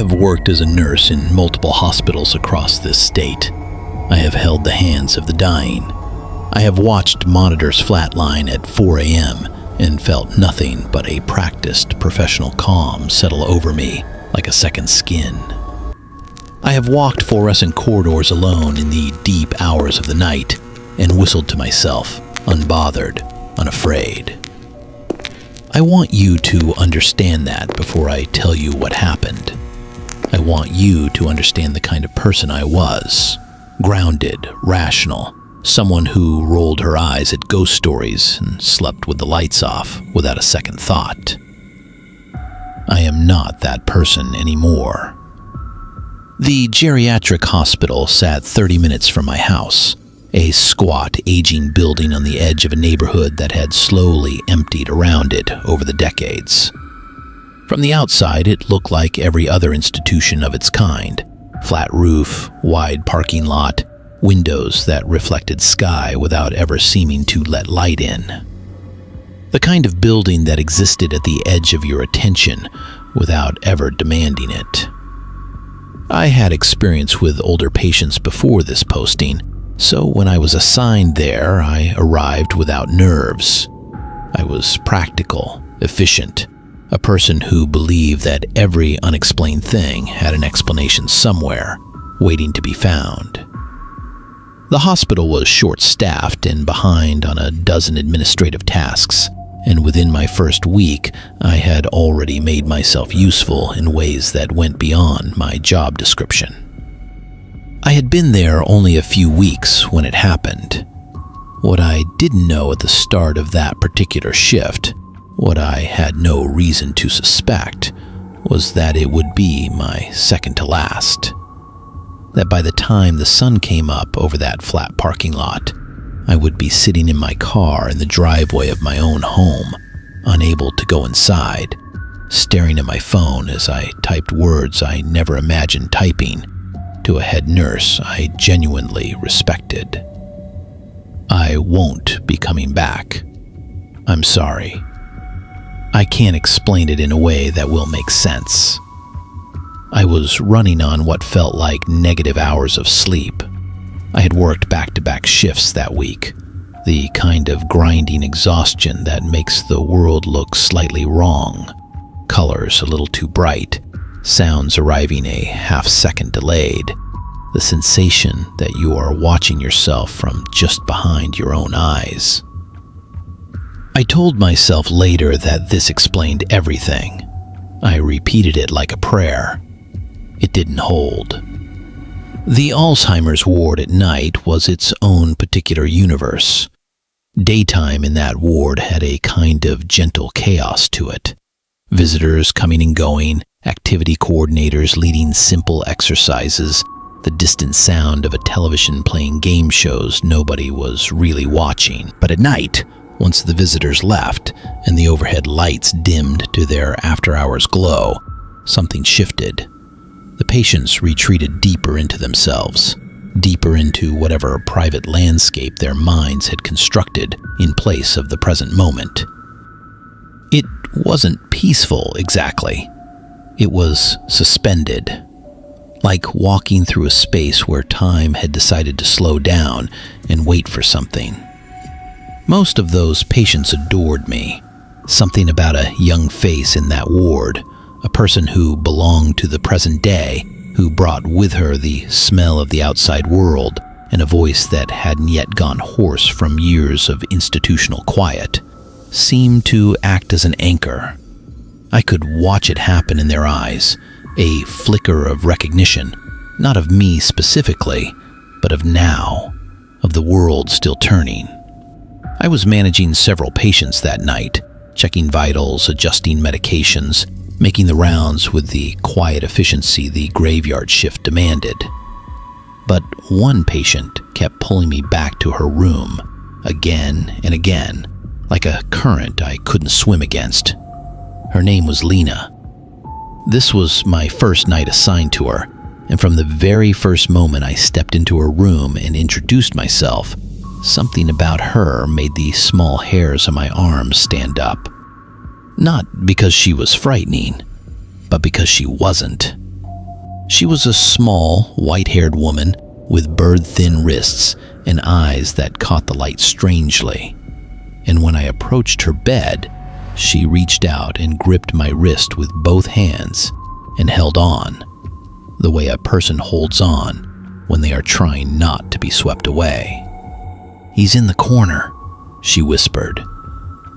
have worked as a nurse in multiple hospitals across this state. I have held the hands of the dying. I have watched monitors flatline at 4 a.m. and felt nothing but a practiced professional calm settle over me like a second skin. I have walked fluorescent corridors alone in the deep hours of the night and whistled to myself, unbothered, unafraid. I want you to understand that before I tell you what happened. I want you to understand the kind of person I was. Grounded, rational, someone who rolled her eyes at ghost stories and slept with the lights off without a second thought. I am not that person anymore. The geriatric hospital sat 30 minutes from my house, a squat, aging building on the edge of a neighborhood that had slowly emptied around it over the decades. From the outside, it looked like every other institution of its kind. Flat roof, wide parking lot, windows that reflected sky without ever seeming to let light in. The kind of building that existed at the edge of your attention without ever demanding it. I had experience with older patients before this posting, so when I was assigned there, I arrived without nerves. I was practical, efficient, a person who believed that every unexplained thing had an explanation somewhere, waiting to be found. The hospital was short-staffed and behind on a dozen administrative tasks, and within my first week, I had already made myself useful in ways that went beyond my job description. I had been there only a few weeks when it happened. What I didn't know at the start of that particular shift, what I had no reason to suspect, was that it would be my second to last. That by the time the sun came up over that flat parking lot, I would be sitting in my car in the driveway of my own home, unable to go inside, staring at my phone as I typed words I never imagined typing to a head nurse I genuinely respected. I won't be coming back. I'm sorry. I can't explain it in a way that will make sense. I was running on what felt like negative hours of sleep. I had worked back-to-back shifts that week, the kind of grinding exhaustion that makes the world look slightly wrong, colors a little too bright, sounds arriving a half-second delayed, the sensation that you are watching yourself from just behind your own eyes. I told myself later that this explained everything. I repeated it like a prayer. It didn't hold. The Alzheimer's ward at night was its own particular universe. Daytime in that ward had a kind of gentle chaos to it. Visitors coming and going, activity coordinators leading simple exercises, the distant sound of a television playing game shows nobody was really watching. But at night, once the visitors left and the overhead lights dimmed to their after-hours glow, something shifted. The patients retreated deeper into themselves, deeper into whatever private landscape their minds had constructed in place of the present moment. It wasn't peaceful exactly. It was suspended, like walking through a space where time had decided to slow down and wait for something. Most of those patients adored me. Something about a young face in that ward, a person who belonged to the present day, who brought with her the smell of the outside world and a voice that hadn't yet gone hoarse from years of institutional quiet, seemed to act as an anchor. I could watch it happen in their eyes, a flicker of recognition, not of me specifically, but of now, of the world still turning. I was managing several patients that night, checking vitals, adjusting medications, making the rounds with the quiet efficiency the graveyard shift demanded. But one patient kept pulling me back to her room, again and again, like a current I couldn't swim against. Her name was Lena. This was my first night assigned to her, and from the very first moment I stepped into her room and introduced myself, something about her made the small hairs on my arms stand up. Not because she was frightening, but because she wasn't. She was a small, white-haired woman with bird-thin wrists and eyes that caught the light strangely. And when I approached her bed, she reached out and gripped my wrist with both hands and held on, the way a person holds on when they are trying not to be swept away. "He's in the corner," she whispered.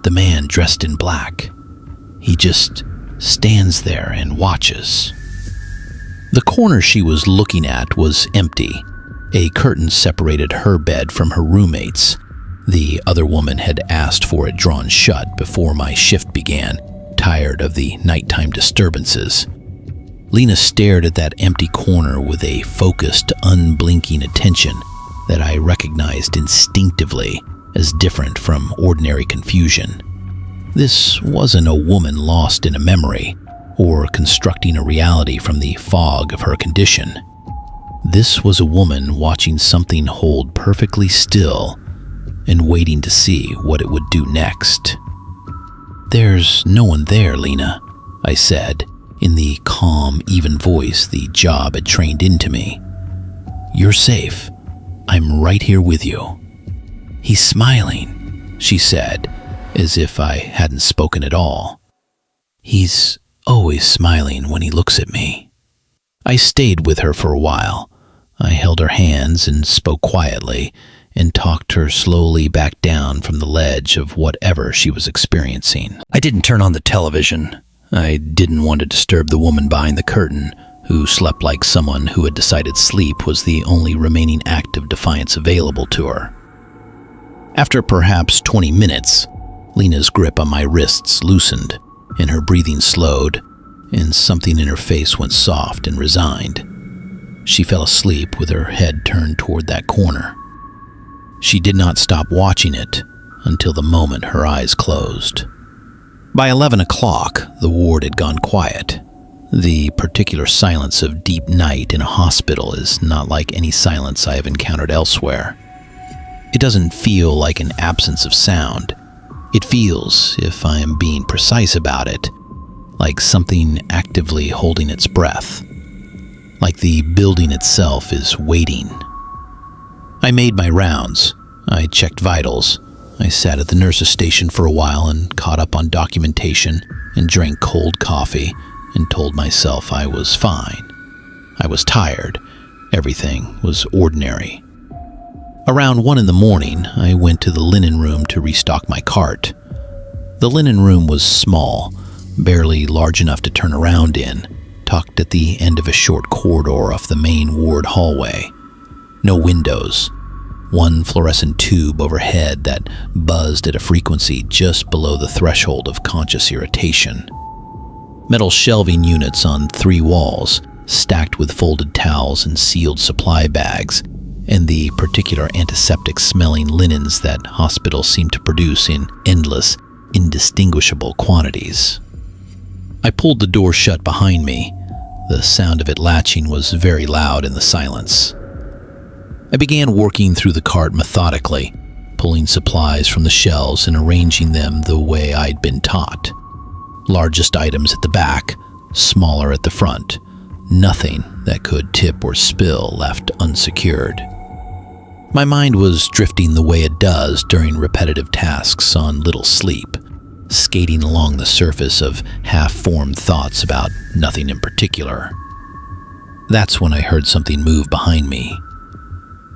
"The man dressed in black. He just stands there and watches." The corner she was looking at was empty. A curtain separated her bed from her roommate's. The other woman had asked for it drawn shut before my shift began, tired of the nighttime disturbances. Lena stared at that empty corner with a focused, unblinking attention that I recognized instinctively as different from ordinary confusion. This wasn't a woman lost in a memory or constructing a reality from the fog of her condition. This was a woman watching something hold perfectly still and waiting to see what it would do next. "There's no one there, Lena," I said, in the calm, even voice the job had trained into me. "You're safe. I'm right here with you." "He's smiling," she said, as if I hadn't spoken at all. "He's always smiling when he looks at me." I stayed with her for a while. I held her hands and spoke quietly and talked her slowly back down from the ledge of whatever she was experiencing. I didn't turn on the television. I didn't want to disturb the woman behind the curtain, who slept like someone who had decided sleep was the only remaining act of defiance available to her. After perhaps 20 minutes, Lena's grip on my wrists loosened, and her breathing slowed, and something in her face went soft and resigned. She fell asleep with her head turned toward that corner. She did not stop watching it until the moment her eyes closed. By 11 o'clock, the ward had gone quiet. The particular silence of deep night in a hospital is not like any silence I have encountered elsewhere. It doesn't feel like an absence of sound. It feels, if I am being precise about it, like something actively holding its breath. Like the building itself is waiting. I made my rounds. I checked vitals. I sat at the nurse's station for a while and caught up on documentation and drank cold coffee and told myself I was fine. I was tired. Everything was ordinary. Around 1 in the morning, I went to the linen room to restock my cart. The linen room was small, barely large enough to turn around in, tucked at the end of a short corridor off the main ward hallway. No windows. One fluorescent tube overhead that buzzed at a frequency just below the threshold of conscious irritation. Metal shelving units on 3 walls, stacked with folded towels and sealed supply bags, and the particular antiseptic-smelling linens that hospitals seem to produce in endless, indistinguishable quantities. I pulled the door shut behind me. The sound of it latching was very loud in the silence. I began working through the cart methodically, pulling supplies from the shelves and arranging them the way I'd been taught. Largest items at the back, smaller at the front. Nothing that could tip or spill left unsecured. My mind was drifting the way it does during repetitive tasks on little sleep, skating along the surface of half-formed thoughts about nothing in particular. That's when I heard something move behind me.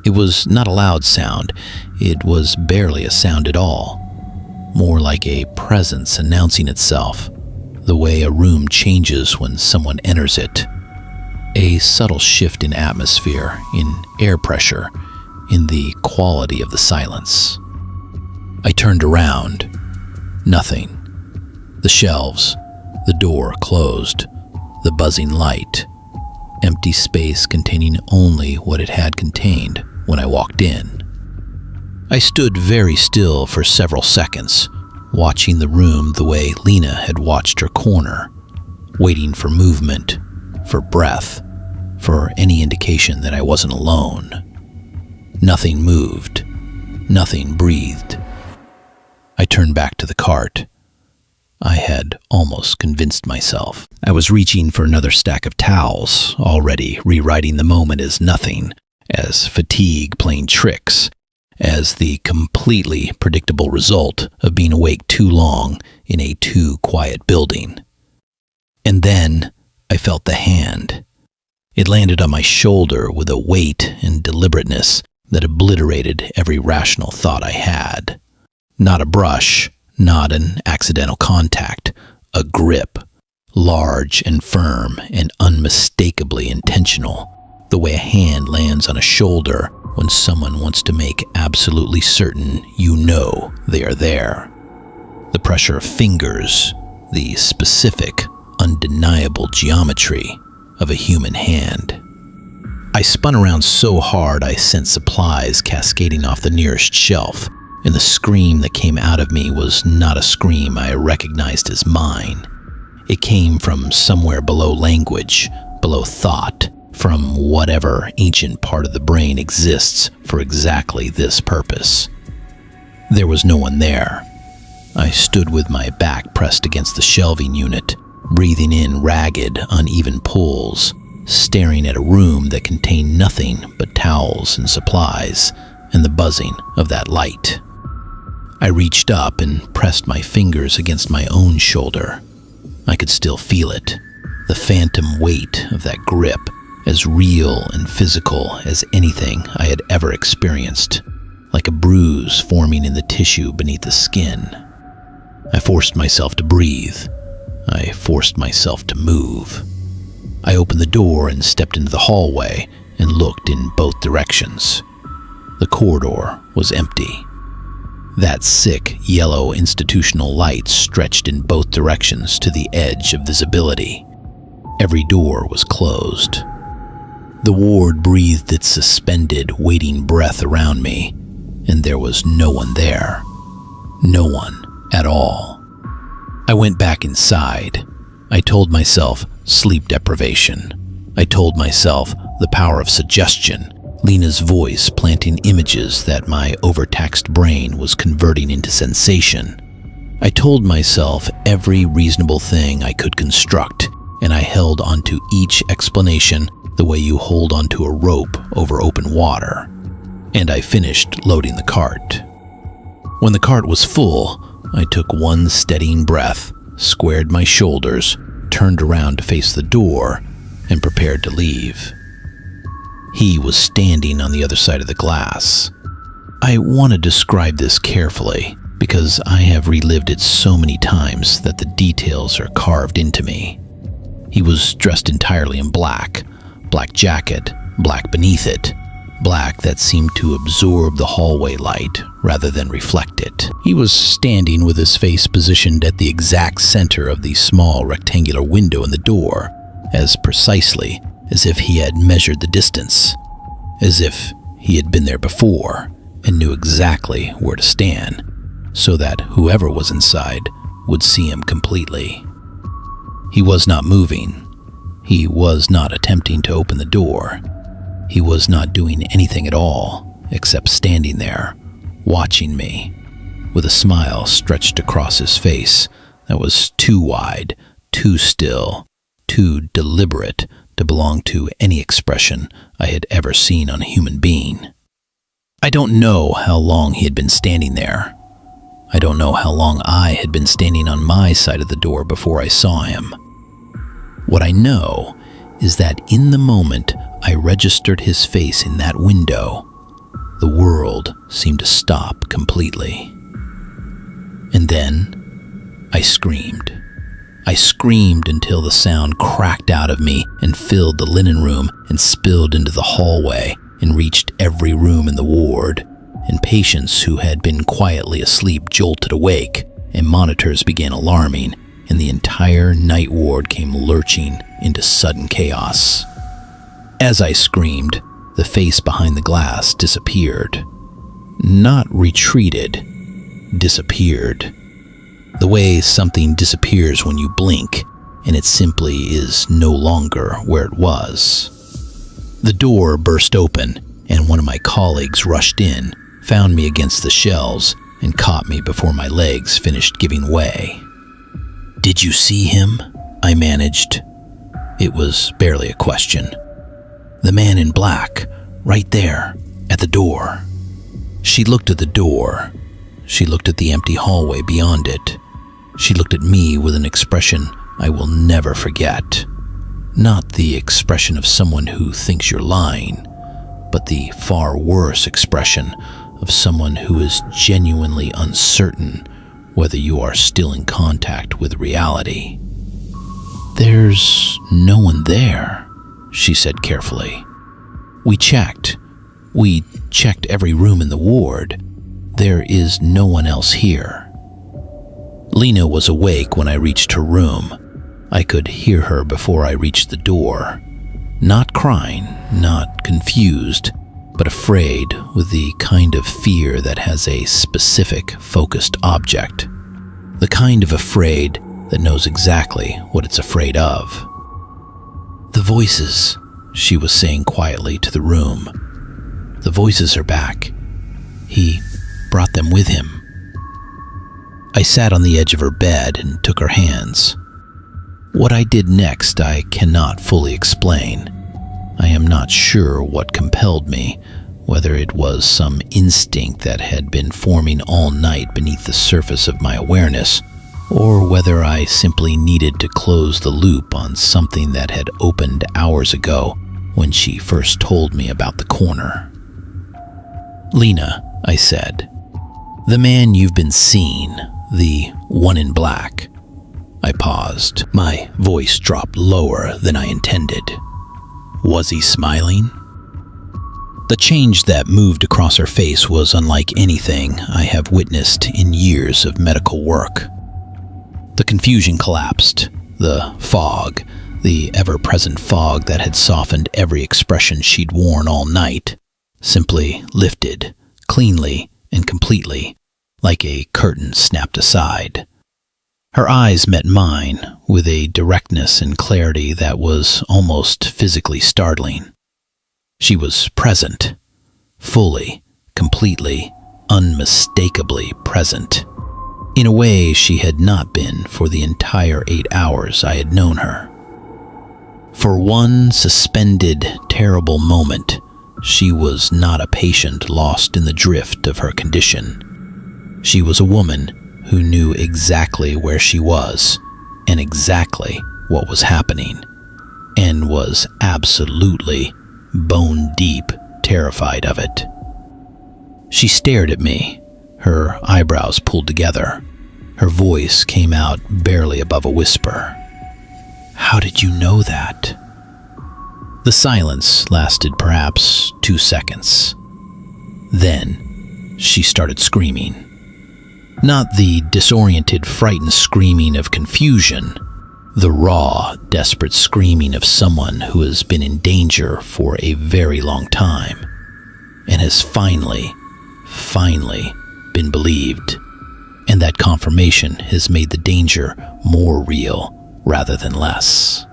It was not a loud sound. It was barely a sound at all. More like a presence announcing itself, the way a room changes when someone enters it. A subtle shift in atmosphere, in air pressure, in the quality of the silence. I turned around. Nothing. The shelves, the door closed, the buzzing light. Empty space containing only what it had contained when I walked in. I stood very still for several seconds, watching the room the way Lena had watched her corner, waiting for movement, for breath, for any indication that I wasn't alone. Nothing moved. Nothing breathed. I turned back to the cart. I had almost convinced myself. I was reaching for another stack of towels, already rewriting the moment as nothing, as fatigue playing tricks, as the completely predictable result of being awake too long in a too quiet building. And then I felt the hand. It landed on my shoulder with a weight and deliberateness that obliterated every rational thought I had. Not a brush, not an accidental contact, a grip, large and firm and unmistakably intentional, the way a hand lands on a shoulder when someone wants to make absolutely certain you know they are there. The pressure of fingers, the specific, undeniable geometry of a human hand. I spun around so hard I sent supplies cascading off the nearest shelf, and the scream that came out of me was not a scream I recognized as mine. It came from somewhere below language, below thought, from whatever ancient part of the brain exists for exactly this purpose. There was no one there. I stood with my back pressed against the shelving unit, breathing in ragged, uneven pulls, staring at a room that contained nothing but towels and supplies and the buzzing of that light. I reached up and pressed my fingers against my own shoulder. I could still feel it, the phantom weight of that grip, as real and physical as anything I had ever experienced, like a bruise forming in the tissue beneath the skin. I forced myself to breathe. I forced myself to move. I opened the door and stepped into the hallway and looked in both directions. The corridor was empty. That sick, yellow institutional light stretched in both directions to the edge of visibility. Every door was closed. The ward breathed its suspended, waiting breath around me, and there was no one there. No one at all. I went back inside. I told myself sleep deprivation. I told myself the power of suggestion, Lena's voice planting images that my overtaxed brain was converting into sensation. I told myself every reasonable thing I could construct, and I held onto each explanation the way you hold onto a rope over open water. And I finished loading the cart. When the cart was full, I took one steadying breath, squared my shoulders, turned around to face the door, and prepared to leave. He was standing on the other side of the glass. I want to describe this carefully because I have relived it so many times that the details are carved into me. He was dressed entirely in black jacket, black beneath it, black that seemed to absorb the hallway light rather than reflect it. He was standing with his face positioned at the exact center of the small rectangular window in the door, as precisely as if he had measured the distance, as if he had been there before and knew exactly where to stand, so that whoever was inside would see him completely. He was not moving. He was not attempting to open the door. He was not doing anything at all except standing there, watching me, with a smile stretched across his face that was too wide, too still, too deliberate to belong to any expression I had ever seen on a human being. I don't know how long he had been standing there. I don't know how long I had been standing on my side of the door before I saw him. What I know is that in the moment I registered his face in that window, the world seemed to stop completely. And then I screamed. I screamed until the sound cracked out of me and filled the linen room and spilled into the hallway and reached every room in the ward, and patients who had been quietly asleep jolted awake, and monitors began alarming, and the entire night ward came lurching into sudden chaos. As I screamed, the face behind the glass disappeared. Not retreated, disappeared. The way something disappears when you blink, and it simply is no longer where it was. The door burst open, and one of my colleagues rushed in, found me against the shelves, and caught me before my legs finished giving way. "Did you see him?" I managed. It was barely a question. "The man in black, right there, at the door." She looked at the door. She looked at the empty hallway beyond it. She looked at me with an expression I will never forget. Not the expression of someone who thinks you're lying, but the far worse expression of someone who is genuinely uncertain whether you are still in contact with reality. "There's no one there," she said carefully. We checked every room in the ward. There is no one else here." Lena was awake when I reached her room. I could hear her before I reached the door. Not crying, not confused, but afraid with the kind of fear that has a specific, focused object. The kind of afraid that knows exactly what it's afraid of. "The voices," she was saying quietly to the room. "The voices are back. He brought them with him." I sat on the edge of her bed and took her hands. What I did next I cannot fully explain. I am not sure what compelled me, whether it was some instinct that had been forming all night beneath the surface of my awareness, or whether I simply needed to close the loop on something that had opened hours ago when she first told me about the corner. "Lena," I said, "the man you've been seeing, the one in black." I paused. My voice dropped lower than I intended. Was he smiling? The change that moved across her face was unlike anything I have witnessed in years of medical work. The confusion collapsed. The fog, the ever-present fog that had softened every expression she'd worn all night, simply lifted, cleanly and completely, like a curtain snapped aside. Her eyes met mine with a directness and clarity that was almost physically startling. She was present, fully, completely, unmistakably present, in a way she had not been for the entire 8 hours I had known her. For one suspended, terrible moment, she was not a patient lost in the drift of her condition. She was a woman who knew exactly where she was and exactly what was happening, and was absolutely, bone-deep, terrified of it. She stared at me, her eyebrows pulled together. Her voice came out barely above a whisper. "How did you know that?" The silence lasted perhaps 2 seconds. Then she started screaming. Not the disoriented, frightened screaming of confusion, the raw, desperate screaming of someone who has been in danger for a very long time and has finally been believed, and that confirmation has made the danger more real rather than less.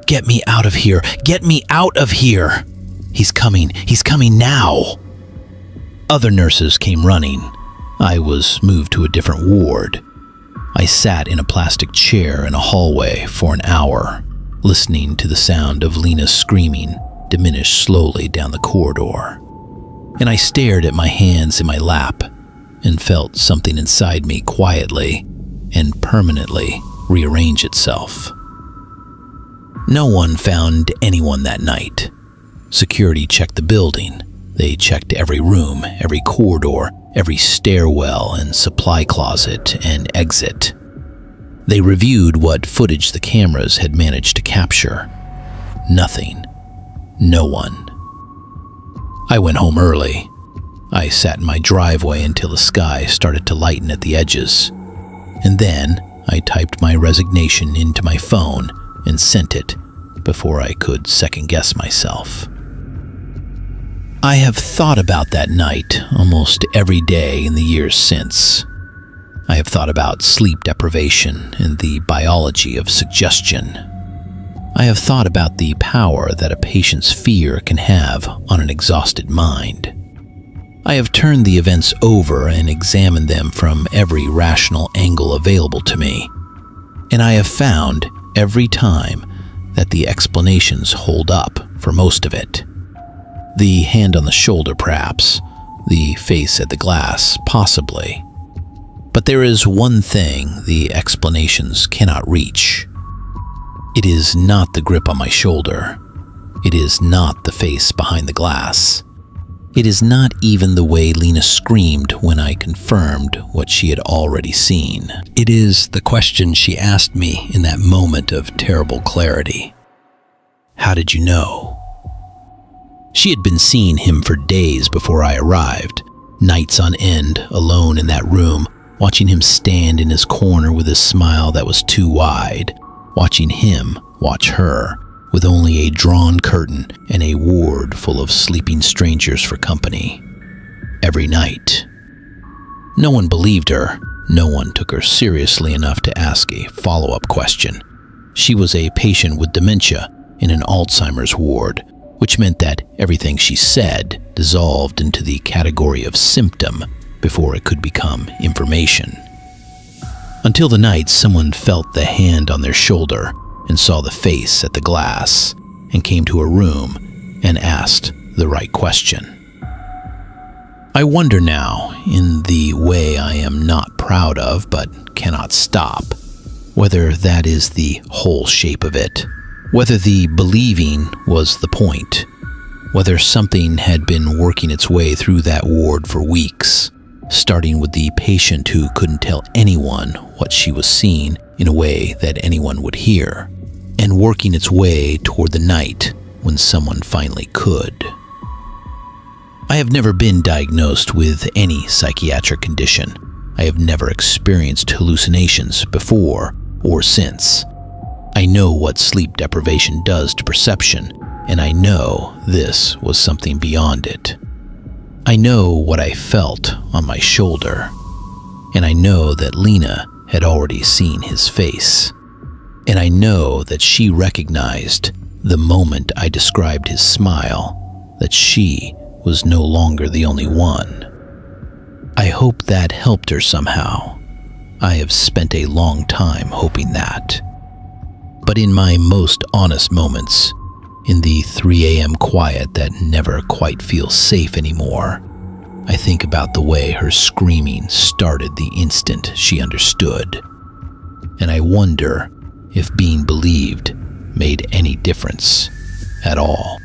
"Get me out of here! Get me out of here! He's coming now!" Other nurses came running. I was moved to a different ward. I sat in a plastic chair in a hallway for an hour, listening to the sound of Lena's screaming diminish slowly down the corridor. And I stared at my hands in my lap and felt something inside me quietly and permanently rearrange itself. No one found anyone that night. Security checked the building. They checked every room, every corridor, every stairwell and supply closet and exit. They reviewed what footage the cameras had managed to capture. Nothing. No one. I went home early. I sat in my driveway until the sky started to lighten at the edges. And then I typed my resignation into my phone and sent it before I could second-guess myself. I have thought about that night almost every day in the years since. I have thought about sleep deprivation and the biology of suggestion. I have thought about the power that a patient's fear can have on an exhausted mind. I have turned the events over and examined them from every rational angle available to me, And I have found every time that the explanations hold up for most of it. The hand on the shoulder, perhaps. The face at the glass, possibly. But there is one thing the explanations cannot reach. It is not the grip on my shoulder. It is not the face behind the glass. It is not even the way Lena screamed when I confirmed what she had already seen. It is the question she asked me in that moment of terrible clarity. How did you know? She had been seeing him for days before I arrived, nights on end, alone in that room, watching him stand in his corner with a smile that was too wide, watching him watch her, with only a drawn curtain and a ward full of sleeping strangers for company. Every night. No one believed her. No one took her seriously enough to ask a follow-up question. She was a patient with dementia in an Alzheimer's ward, which meant that everything she said dissolved into the category of symptom before it could become information. Until the night someone felt the hand on their shoulder and saw the face at the glass and came to her room and asked the right question. I wonder now, in the way I am not proud of but cannot stop, whether that is the whole shape of it, whether the believing was the point, whether something had been working its way through that ward for weeks, starting with the patient who couldn't tell anyone what she was seeing in a way that anyone would hear, and working its way toward the night when someone finally could. I have never been diagnosed with any psychiatric condition. I have never experienced hallucinations before or since. I know what sleep deprivation does to perception, and I know this was something beyond it. I know what I felt on my shoulder, and I know that Lena had already seen his face, and I know that she recognized the moment I described his smile, that she was no longer the only one. I hope that helped her somehow. I have spent a long time hoping that. But in my most honest moments, in the 3 a.m. quiet that never quite feels safe anymore, I think about the way her screaming started the instant she understood. And I wonder if being believed made any difference at all.